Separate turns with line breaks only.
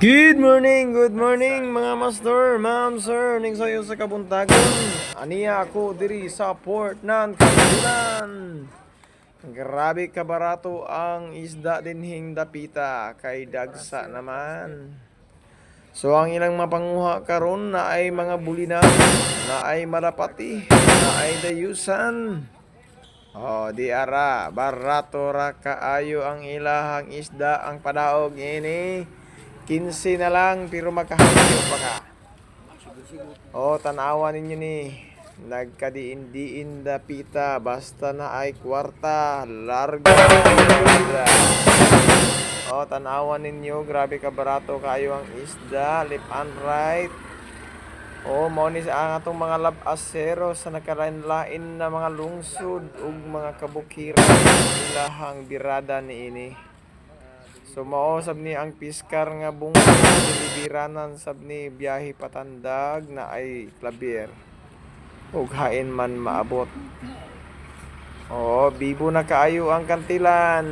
Good morning mga master, ma'am, sir, ning sayo sa kabuntagon. Aniya ako diri sa port ng Kandilan. Grabe ka barato ang isda dinhing dapita kay dagsa naman. So ang ilang mapanguha karon na ay mga bulinan, na ay malapati, na ay dayusan. Di ara, barato ra kaayo ang ilahang isda ang padaog ini. 15 na lang pero makahangyo pa ka. Tanawan ninyo ni. Nagkadiin-diin dapita basta na ay kwarta, largo. Tanawan ninyo, grabe ka barato kayo ang isda, left and right. Mao ni sa ang atong mga lab-asero sa nakalain-lain na mga lungsod ug mga kabukiran ilahang birada niini. So mao sab ni ang piskar nga bungko dilibiranan sab ni biyahe patandag na ay plabier. Ug hain man maabot. Bibo na kaayo ang kantilan.